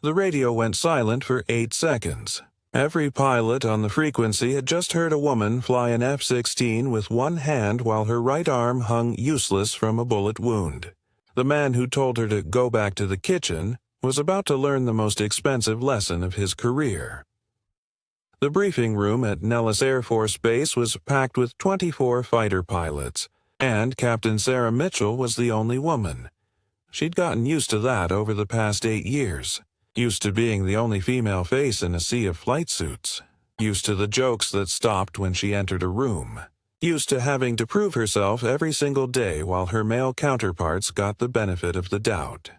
The radio went silent for 8 seconds. Every pilot on the frequency had just heard a woman fly an F-16 with one hand while her right arm hung useless from a bullet wound. The man who told her to go back to the kitchen was about to learn the most expensive lesson of his career. The briefing room at Nellis Air Force Base was packed with 24 fighter pilots, and Captain Sarah Mitchell was the only woman. She'd gotten used to that over the past 8 years. Used to being the only female face in a sea of flight suits. Used to the jokes that stopped when she entered a room. Used to having to prove herself every single day while her male counterparts got the benefit of the doubt.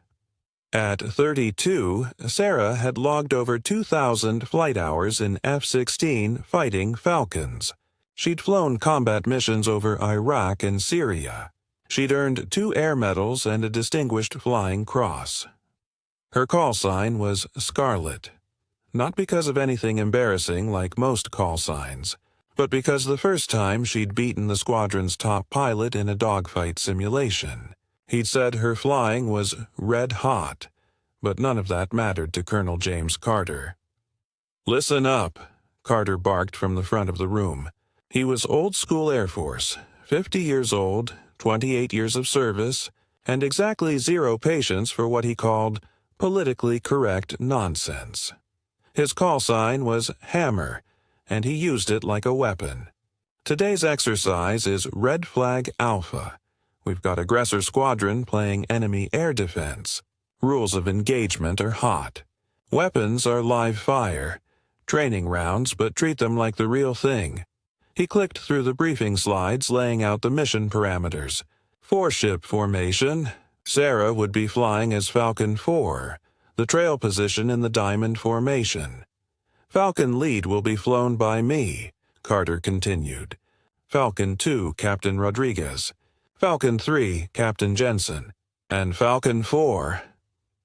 At 32, Sarah had logged over 2,000 flight hours in F-16 fighting Falcons. She'd flown combat missions over Iraq and Syria. She'd earned 2 air medals and a Distinguished Flying Cross. Her call sign was Scarlet, not because of anything embarrassing like most call signs, but because the first time she'd beaten the squadron's top pilot in a dogfight simulation. He'd said her flying was red hot, but none of that mattered to Colonel James Carter. "Listen up," Carter barked from the front of the room. He was old-school Air Force, 50 years old, 28 years of service, and exactly 0 patience for what he called politically correct nonsense. His call sign was Hammer, and he used it like a weapon. Today's exercise is Red Flag Alpha. We've got aggressor squadron playing enemy air defense. Rules of engagement are hot. Weapons are live fire. Training rounds, but treat them like the real thing. He clicked through the briefing slides laying out the mission parameters. 4-ship formation. Sarah would be flying as Falcon 4, the trail position in the diamond formation. Falcon lead will be flown by me, Carter continued. Falcon 2, Captain Rodriguez. Falcon 3, Captain Jensen. And Falcon 4.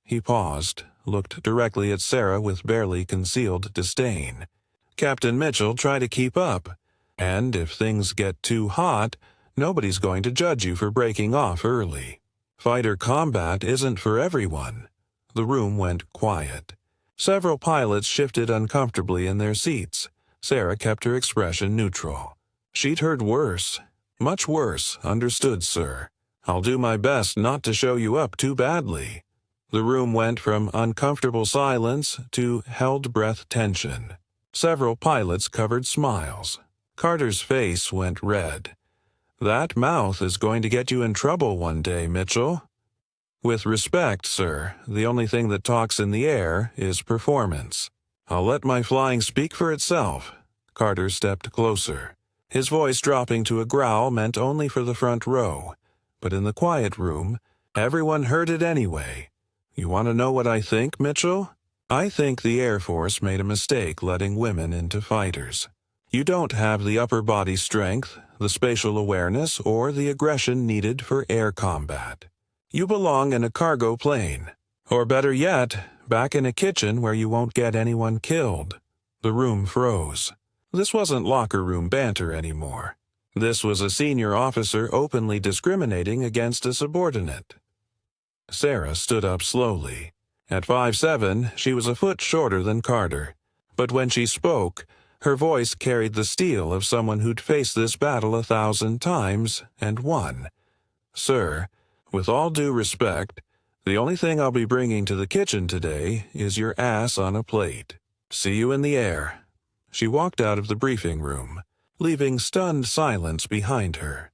He paused, looked directly at Sarah with barely concealed disdain. Captain Mitchell, try to keep up. And if things get too hot, nobody's going to judge you for breaking off early. Fighter combat isn't for everyone. The room went quiet. Several pilots shifted uncomfortably in their seats. Sarah kept her expression neutral. She'd heard worse. Much worse, understood, sir. I'll do my best not to show you up too badly. The room went from uncomfortable silence to held-breath tension. Several pilots covered smiles. Carter's face went red. That mouth is going to get you in trouble one day, Mitchell. With respect, sir, the only thing that talks in the air is performance. I'll let my flying speak for itself. Carter stepped closer. His voice dropping to a growl meant only for the front row. But in the quiet room, everyone heard it anyway. You want to know what I think, Mitchell? I think the Air Force made a mistake letting women into fighters. You don't have the upper body strength, the spatial awareness, or the aggression needed for air combat. You belong in a cargo plane. Or better yet, back in a kitchen where you won't get anyone killed. The room froze. This wasn't locker room banter anymore. This was a senior officer openly discriminating against a subordinate. Sarah stood up slowly. At 5'7", she was a foot shorter than Carter. But when she spoke, her voice carried the steel of someone who'd faced this battle 1,000 times and won. Sir, with all due respect, the only thing I'll be bringing to the kitchen today is your ass on a plate. See you in the air. She walked out of the briefing room, leaving stunned silence behind her.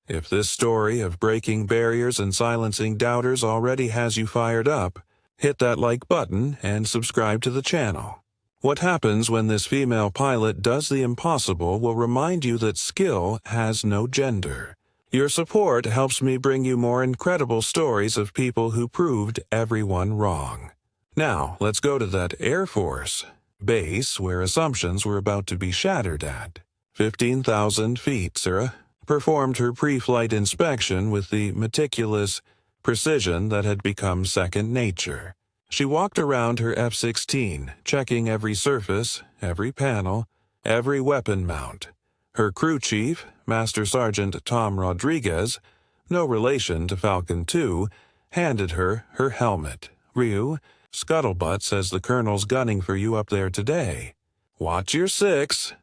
If this story of breaking barriers and silencing doubters already has you fired up, hit that like button and subscribe to the channel. What happens when this female pilot does the impossible will remind you that skill has no gender. Your support helps me bring you more incredible stories of people who proved everyone wrong. Now, let's go to that Air Force base where assumptions were about to be shattered at. 15,000 feet, Sarah performed her pre-flight inspection with the meticulous precision that had become second nature. She walked around her F-16, checking every surface, every panel, every weapon mount. Her crew chief, Master Sergeant Tom Rodriguez, no relation to Falcon 2, handed her her helmet. Ryu, "Scuttlebutt says the colonel's gunning for you up there today. Watch your six."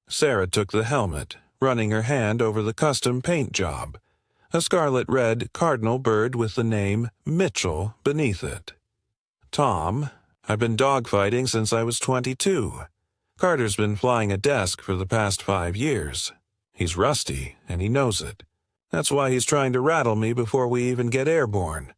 Sarah took the helmet, running her hand over the custom paint job, a scarlet-red cardinal bird with the name Mitchell beneath it. "Tom, I've been dogfighting since I was 22. Carter's been flying a desk for the past 5 years. He's rusty, and he knows it. That's why he's trying to rattle me before we even get airborne.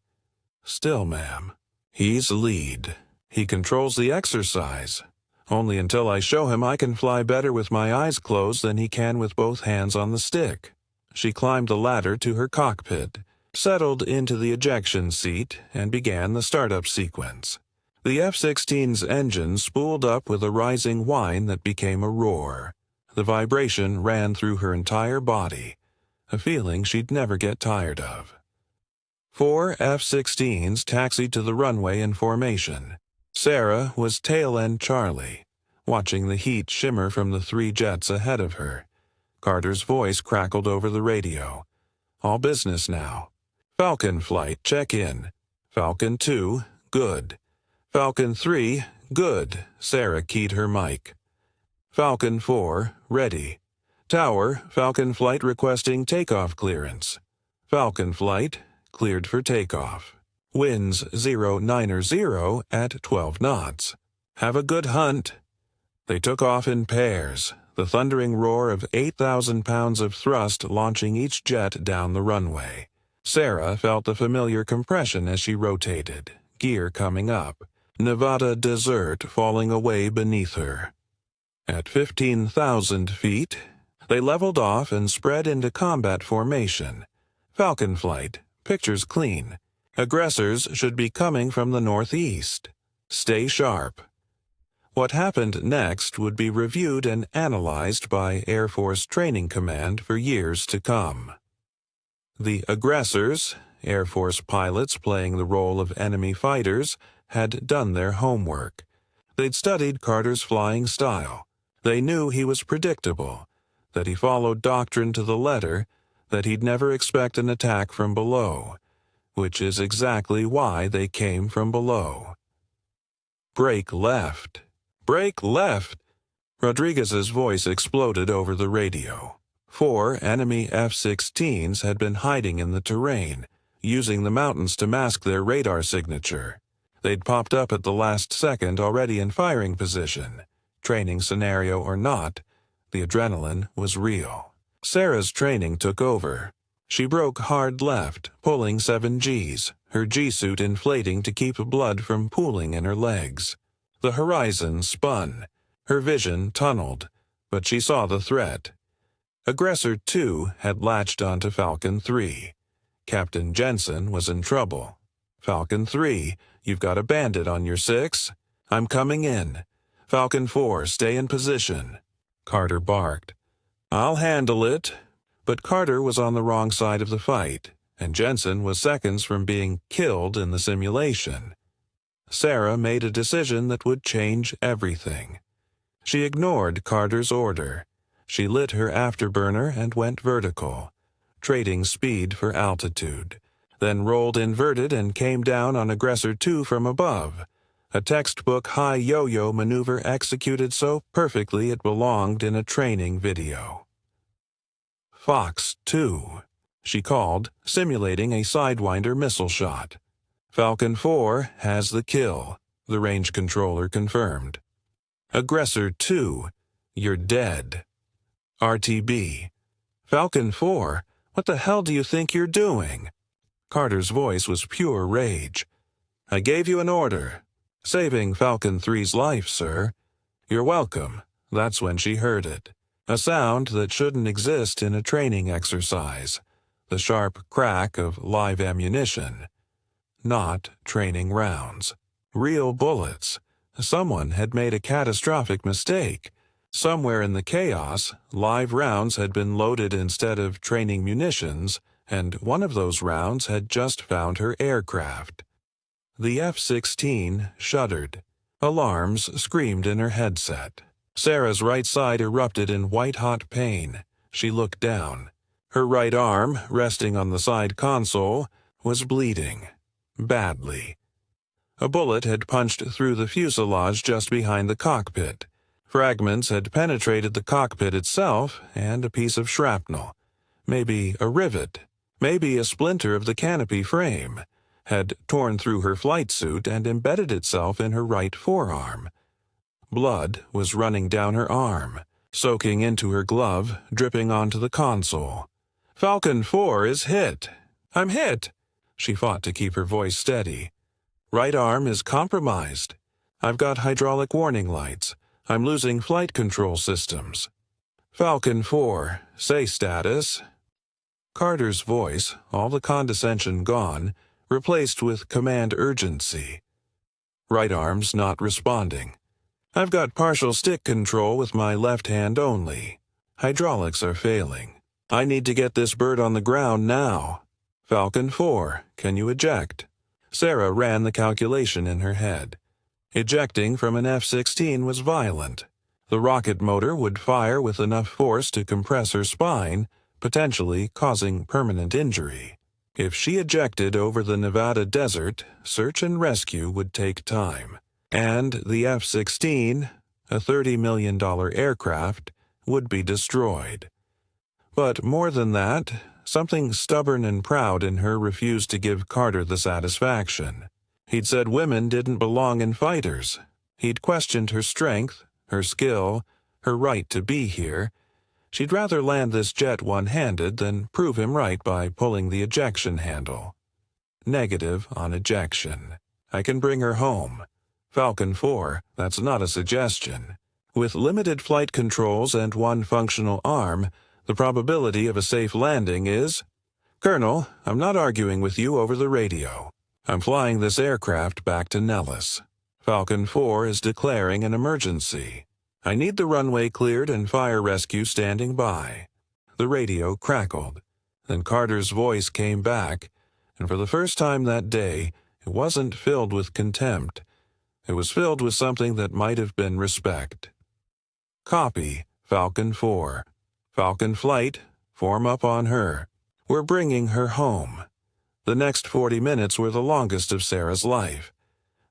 Still, ma'am, he's lead. He controls the exercise. Only until I show him I can fly better with my eyes closed than he can with both hands on the stick." She climbed the ladder to her cockpit, settled into the ejection seat, and began the startup sequence. The F-16's engine spooled up with a rising whine that became a roar. The vibration ran through her entire body, a feeling she'd never get tired of. 4 F-16s taxied to the runway in formation. Sarah was tail-end Charlie, watching the heat shimmer from the 3 jets ahead of her. Carter's voice crackled over the radio. "All business now. Falcon flight, check in. Falcon 2, good. Falcon 3, good." Sarah keyed her mic. "Falcon 4, ready. Tower, Falcon flight requesting takeoff clearance. Falcon flight, cleared for takeoff. Winds 090 at 12 knots. Have a good hunt." They took off in pairs, the thundering roar of 8,000 pounds of thrust launching each jet down the runway. Sarah felt the familiar compression as she rotated, gear coming up, Nevada desert falling away beneath her. At 15,000 feet, they leveled off and spread into combat formation. Falcon flight, pictures clean. Aggressors should be coming from the northeast. Stay sharp. What happened next would be reviewed and analyzed by Air Force Training Command for years to come. The aggressors, Air Force pilots playing the role of enemy fighters, had done their homework. They'd studied Carter's flying style. They knew he was predictable, that he followed doctrine to the letter, that he'd never expect an attack from below, which is exactly why they came from below. "Break left. Break left!" Rodriguez's voice exploded over the radio. 4 enemy F-16s had been hiding in the terrain, using the mountains to mask their radar signature. They'd popped up at the last second already in firing position. Training scenario or not, the adrenaline was real. Sarah's training took over. She broke hard left, pulling 7 Gs, her G-suit inflating to keep blood from pooling in her legs. The horizon spun. Her vision tunneled, but she saw the threat. Aggressor 2 had latched onto Falcon 3. Captain Jensen was in trouble. "Falcon 3, you've got a bandit on your 6. I'm coming in. Falcon 4, stay in position." Carter barked. "I'll handle it." But Carter was on the wrong side of the fight, and Jensen was seconds from being killed in the simulation. Sarah made a decision that would change everything. She ignored Carter's order. She lit her afterburner and went vertical, trading speed for altitude, then rolled inverted and came down on Aggressor 2 from above, a textbook high yo-yo maneuver executed so perfectly it belonged in a training video. "Fox 2, she called, simulating a Sidewinder missile shot. "Falcon 4 has the kill," the range controller confirmed. "Aggressor 2, you're dead." RTB. "Falcon 4, what the hell do you think you're doing?" Carter's voice was pure rage. "I gave you an order. Saving Falcon 3's life, sir." "You're welcome." That's when she heard it. A sound that shouldn't exist in a training exercise. The sharp crack of live ammunition. Not training rounds. Real bullets. Someone had made a catastrophic mistake. Somewhere in the chaos, live rounds had been loaded instead of training munitions, and one of those rounds had just found her aircraft. The F-16 shuddered. Alarms screamed in her headset. Sarah's right side erupted in white-hot pain. She looked down. Her right arm, resting on the side console, was bleeding. Badly. A bullet had punched through the fuselage just behind the cockpit. Fragments had penetrated the cockpit itself and a piece of shrapnel, maybe a rivet, maybe a splinter of the canopy frame, had torn through her flight suit and embedded itself in her right forearm. Blood was running down her arm, soaking into her glove, dripping onto the console. "Falcon 4 is hit. I'm hit." She fought to keep her voice steady. "Right arm is compromised. I've got hydraulic warning lights. I'm losing flight control systems." "Falcon 4, say status." Carter's voice, all the condescension gone, replaced with command urgency. "Right arm's not responding. I've got partial stick control with my left hand only. Hydraulics are failing. I need to get this bird on the ground now. Falcon 4, can you eject?" Sarah ran the calculation in her head. Ejecting from an F-16 was violent. The rocket motor would fire with enough force to compress her spine, potentially causing permanent injury. If she ejected over the Nevada desert, search and rescue would take time. And the F-16, a $30 million aircraft, would be destroyed. But more than that, something stubborn and proud in her refused to give Carter the satisfaction. He'd said women didn't belong in fighters. He'd questioned her strength, her skill, her right to be here. She'd rather land this jet one-handed than prove him right by pulling the ejection handle. Negative on ejection. I can bring her home. Falcon 4, that's not a suggestion. With limited flight controls and one functional arm, the probability of a safe landing is... Colonel, I'm not arguing with you over the radio. I'm flying this aircraft back to Nellis. Falcon 4 is declaring an emergency. I need the runway cleared and fire rescue standing by. The radio crackled. Then Carter's voice came back, and for the first time that day, it wasn't filled with contempt. It was filled with something that might have been respect. Copy, Falcon 4. Falcon Flight, form up on her. We're bringing her home. The next 40 minutes were the longest of Sarah's life.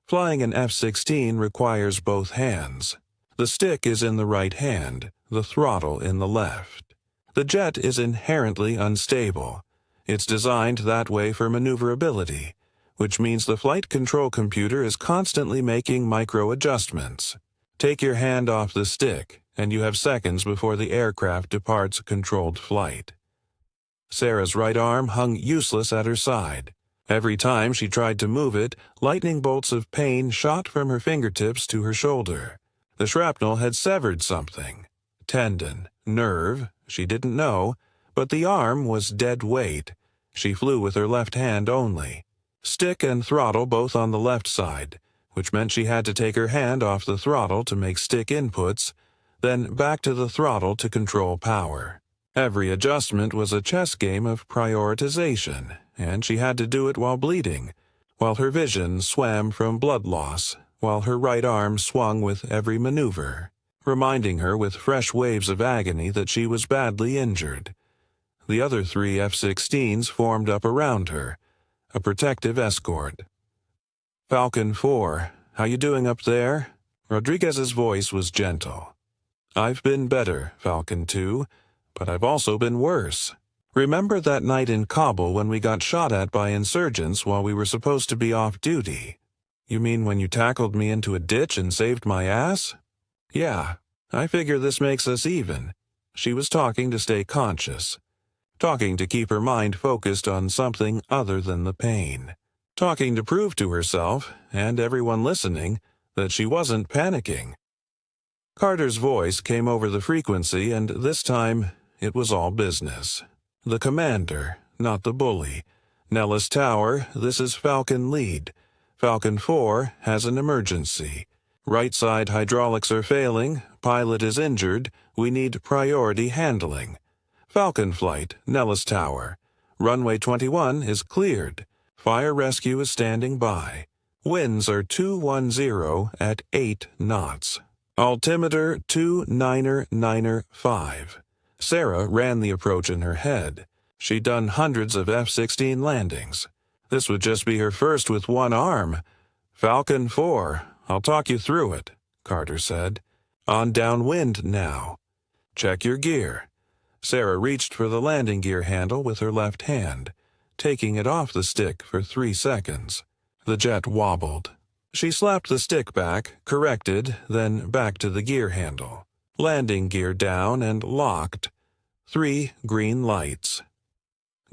Flying an F-16 requires both hands. The stick is in the right hand, the throttle in the left. The jet is inherently unstable. It's designed that way for maneuverability, which means the flight control computer is constantly making micro-adjustments. Take your hand off the stick, and you have seconds before the aircraft departs controlled flight. Sarah's right arm hung useless at her side. Every time she tried to move it, lightning bolts of pain shot from her fingertips to her shoulder. The shrapnel had severed something. Tendon, nerve, she didn't know, but the arm was dead weight. She flew with her left hand only. Stick and throttle both on the left side, which meant she had to take her hand off the throttle to make stick inputs, then back to the throttle to control power. Every adjustment was a chess game of prioritization, and she had to do it while bleeding, while her vision swam from blood loss, while her right arm swung with every maneuver, reminding her with fresh waves of agony that she was badly injured. The other 3 F-16s formed up around her, a protective escort. Falcon 4, how you doing up there? Rodriguez's voice was gentle. I've been better, Falcon 2, but I've also been worse. Remember that night in Kabul when we got shot at by insurgents while we were supposed to be off duty? You mean when you tackled me into a ditch and saved my ass? Yeah, I figure this makes us even. She was talking to stay conscious. Talking to keep her mind focused on something other than the pain. Talking to prove to herself, and everyone listening, that she wasn't panicking. Carter's voice came over the frequency, and this time it was all business. The commander, not the bully. Nellis Tower, this is Falcon Lead. Falcon 4 has an emergency. Right side hydraulics are failing, pilot is injured, we need priority handling. Falcon Flight, Nellis Tower. Runway 21 is cleared. Fire rescue is standing by. Winds are 210 at 8 knots. Altimeter 29995. Sarah ran the approach in her head. She'd done hundreds of F-16 landings. This would just be her first with one arm. Falcon 4, I'll talk you through it, Carter said. On downwind now. Check your gear. Sarah reached for the landing gear handle with her left hand, taking it off the stick for 3 seconds. The jet wobbled. She slapped the stick back, corrected, then back to the gear handle. Landing gear down and locked. 3 green lights.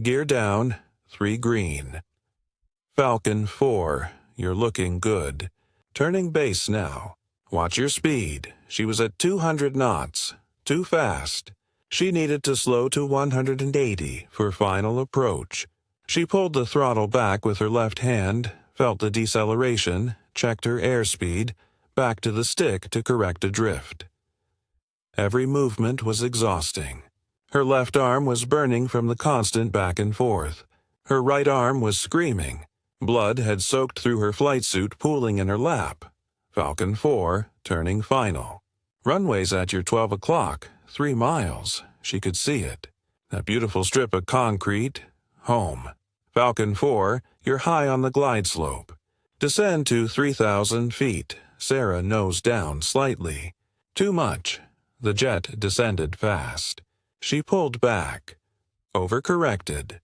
Gear down, 3 green. Falcon 4, you're looking good. Turning base now. Watch your speed. She was at 200 knots. Too fast. She needed to slow to 180 for final approach. She pulled the throttle back with her left hand, felt the deceleration, checked her airspeed, back to the stick to correct a drift. Every movement was exhausting. Her left arm was burning from the constant back and forth. Her right arm was screaming. Blood had soaked through her flight suit, pooling in her lap. Falcon 4, turning final. Runway's at your 12 o'clock, 3 miles. She could see it. That beautiful strip of concrete, home. Falcon 4, you're high on the glide slope. Descend to 3,000 feet. Sarah nosed down slightly. Too much. The jet descended fast. She pulled back. Overcorrected.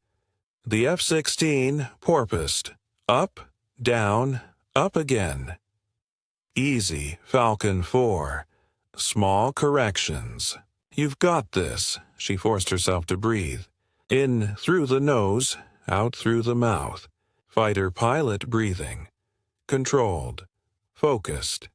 The F-16 porpoised. Up, down, up again. Easy, Falcon 4. Small corrections. You've got this, she forced herself to breathe. In through the nose, out through the mouth. Fighter pilot breathing. Controlled. Focused.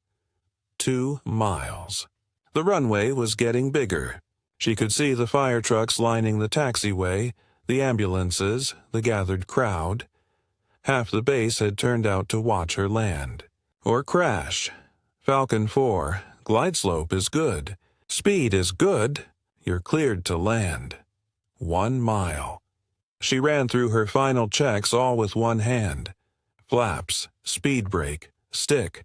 2 miles. The runway was getting bigger. She could see the fire trucks lining the taxiway, the ambulances, the gathered crowd. Half the base had turned out to watch her land. Or crash. Falcon 4, glide slope is good. Speed is good. You're cleared to land. 1 mile. She ran through her final checks all with one hand. Flaps, speed brake, stick.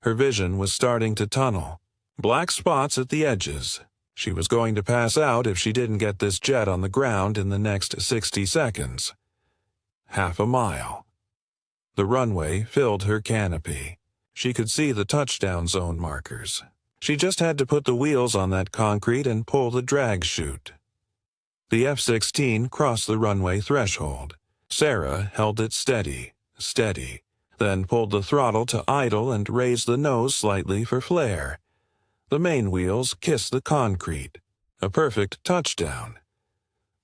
Her vision was starting to tunnel. Black spots at the edges. She was going to pass out if she didn't get this jet on the ground in the next 60 seconds. Half a mile. The runway filled her canopy. She could see the touchdown zone markers. She just had to put the wheels on that concrete and pull the drag chute. The F-16 crossed the runway threshold. Sarah held it steady, then pulled the throttle to idle and raised the nose slightly for flare. The main wheels kissed the concrete. A perfect touchdown.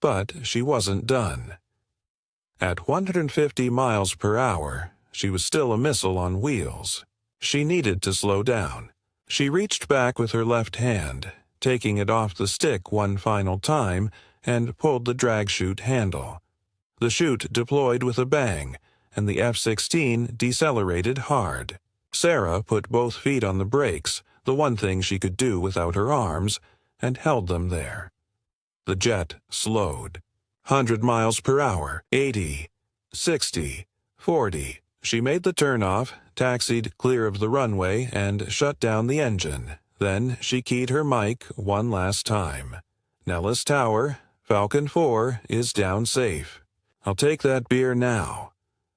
But she wasn't done. At 150 miles per hour, she was still a missile on wheels. She needed to slow down. She reached back with her left hand, taking it off the stick one final time, and pulled the drag chute handle. The chute deployed with a bang, and the F-16 decelerated hard. Sarah put both feet on the brakes, the one thing she could do without her arms, and held them there. The jet slowed. 100 miles per hour, 80, 60, 40. She made the turnoff, taxied clear of the runway, and shut down the engine. Then she keyed her mic one last time. Nellis Tower, Falcon 4 is down safe. I'll take that beer now.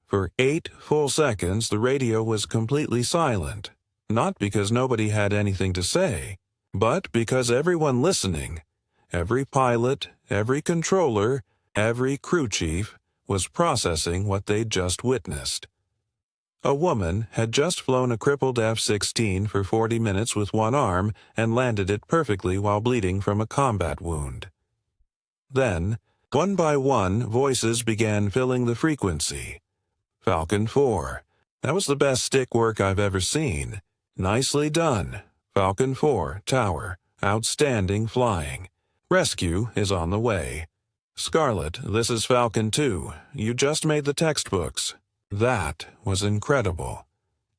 For 8 full seconds, the radio was completely silent. Not because nobody had anything to say, but because everyone listening, every pilot, every controller, every crew chief, was processing what they'd just witnessed. A woman had just flown a crippled F-16 for 40 minutes with one arm and landed it perfectly while bleeding from a combat wound. Then, one by one, voices began filling the frequency. Falcon 4. That was the best stick work I've ever seen. Nicely done. Falcon 4, tower. Outstanding flying. Rescue is on the way. Scarlet, this is Falcon 2. You just made the textbooks. That was incredible.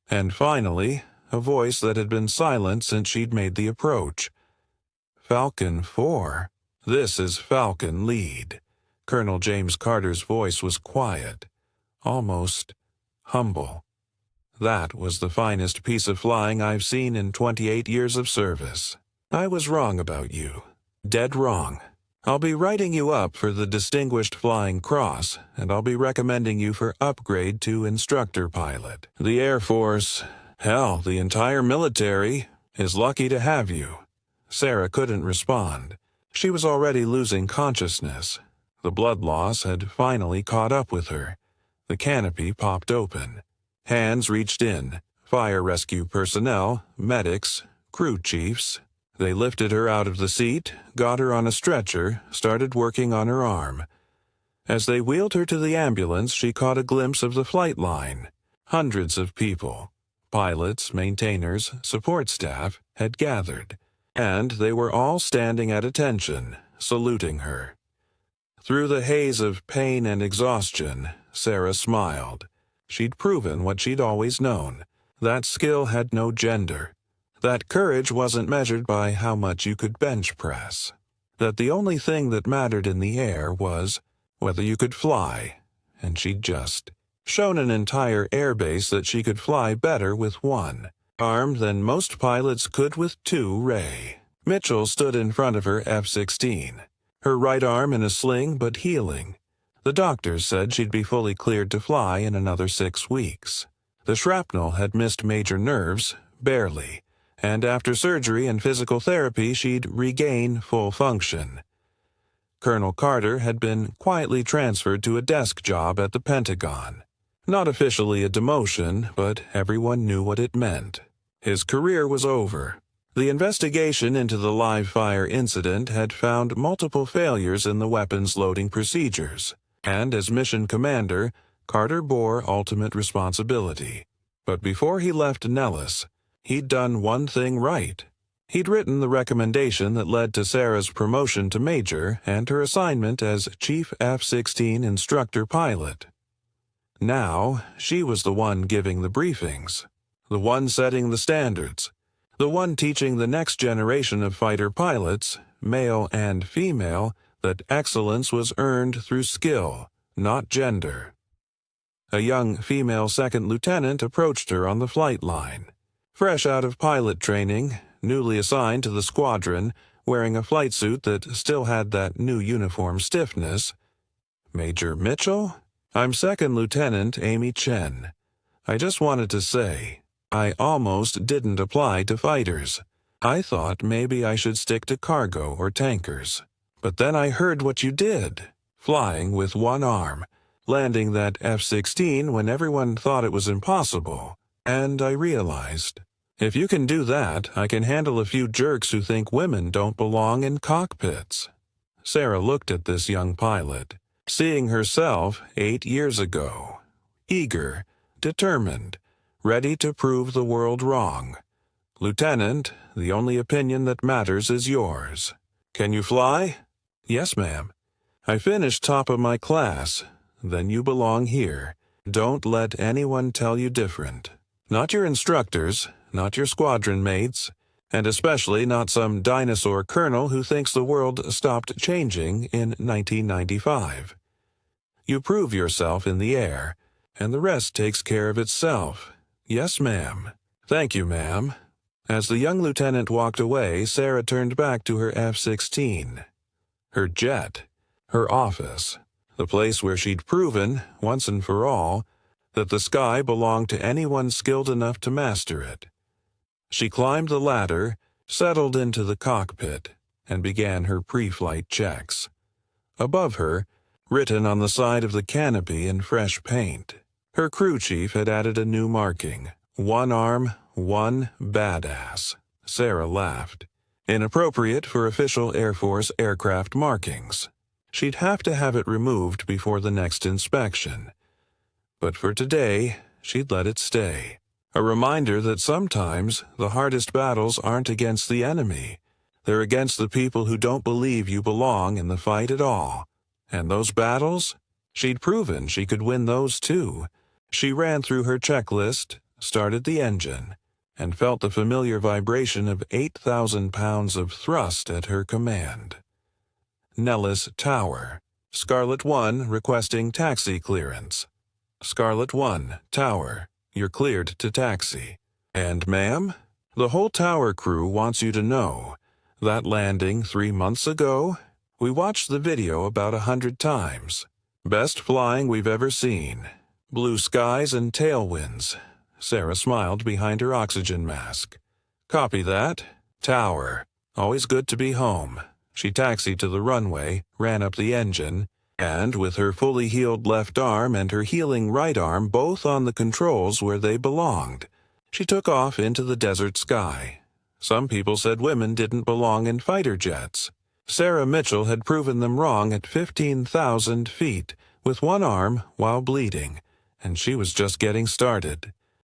And finally, a voice that had been silent since she'd made the approach. Falcon 4. This is Falcon Lead. Colonel James Carter's voice was quiet, almost humble. That was the finest piece of flying I've seen in 28 years of service. I was wrong about you. Dead wrong. I'll be writing you up for the Distinguished Flying Cross, and I'll be recommending you for upgrade to instructor pilot. The Air Force, hell, the entire military, is lucky to have you." Sarah couldn't respond. She was already losing consciousness. The blood loss had finally caught up with her. The canopy popped open. Hands reached in. Fire rescue personnel, medics, crew chiefs. They lifted her out of the seat, got her on a stretcher, started working on her arm. As they wheeled her to the ambulance, she caught a glimpse of the flight line. Hundreds of people, pilots, maintainers, support staff, had gathered, and they were all standing at attention, saluting her. Through the haze of pain and exhaustion, Sarah smiled. She'd proven what she'd always known. That skill had no gender. That courage wasn't measured by how much you could bench press. That the only thing that mattered in the air was whether you could fly, and she'd just shown an entire airbase that she could fly better with one arm than most pilots could with two. Ray Mitchell stood in front of her F-16, her right arm in a sling but healing. The doctors said she'd be fully cleared to fly in another 6 weeks. The shrapnel had missed major nerves, barely, and after surgery and physical therapy she'd regain full function. Colonel Carter had been quietly transferred to a desk job at the Pentagon. Not officially a demotion, but everyone knew what it meant. His career was over. The investigation into the live fire incident had found multiple failures in the weapons loading procedures, and as mission commander, Carter bore ultimate responsibility. But before he left Nellis, he'd done one thing right. He'd written the recommendation that led to Sarah's promotion to major and her assignment as Chief F-16 instructor pilot. Now, she was the one giving the briefings, the one setting the standards, the one teaching the next generation of fighter pilots, male and female, that excellence was earned through skill, not gender. A young female second lieutenant approached her on the flight line. Fresh out of pilot training, newly assigned to the squadron, wearing a flight suit that still had that new uniform stiffness. "Major Mitchell? I'm Second Lieutenant Amy Chen. I just wanted to say, I almost didn't apply to fighters. I thought maybe I should stick to cargo or tankers. But then I heard what you did, flying with one arm, landing that F-16 when everyone thought it was impossible, and I realized, if you can do that, I can handle a few jerks who think women don't belong in cockpits." Sarah looked at this young pilot, seeing herself 8 years ago, eager, determined, ready to prove the world wrong. "Lieutenant, the only opinion that matters is yours. Can you fly?" "Yes, ma'am. I finished top of my class. Then you belong here. Don't let anyone tell you different. Not your instructors, not your squadron mates, and especially not some dinosaur colonel who thinks the world stopped changing in 1995. You prove yourself in the air, and the rest takes care of itself. Yes, ma'am." "Thank you, ma'am." As the young lieutenant walked away, Sarah turned back to her F-16. Her jet, her office, the place where she'd proven, once and for all, that the sky belonged to anyone skilled enough to master it. She climbed the ladder, settled into the cockpit, and began her pre-flight checks. Above her, written on the side of the canopy in fresh paint, her crew chief had added a new marking: "One arm, one badass." Sarah laughed. Inappropriate for official Air Force aircraft markings. She'd have to have it removed before the next inspection. But for today, she'd let it stay. A reminder that sometimes the hardest battles aren't against the enemy. They're against the people who don't believe you belong in the fight at all. And those battles? She'd proven she could win those too. She ran through her checklist, started the engine, and felt the familiar vibration of 8,000 pounds of thrust at her command. Nellis Tower. Scarlet 1 requesting taxi clearance. Scarlet 1, Tower, you're cleared to taxi. And ma'am, the whole tower crew wants you to know that landing 3 months ago We watched the video about 100 times. Best flying we've ever seen. Blue skies and tailwinds. Sarah smiled behind her oxygen mask. Copy that. Tower. Always good to be home. She taxied to the runway, ran up the engine, and with her fully healed left arm and her healing right arm both on the controls where they belonged, she took off into the desert sky. Some people said women didn't belong in fighter jets. Sarah Mitchell had proven them wrong at 15,000 feet, with one arm while bleeding, and she was just getting started.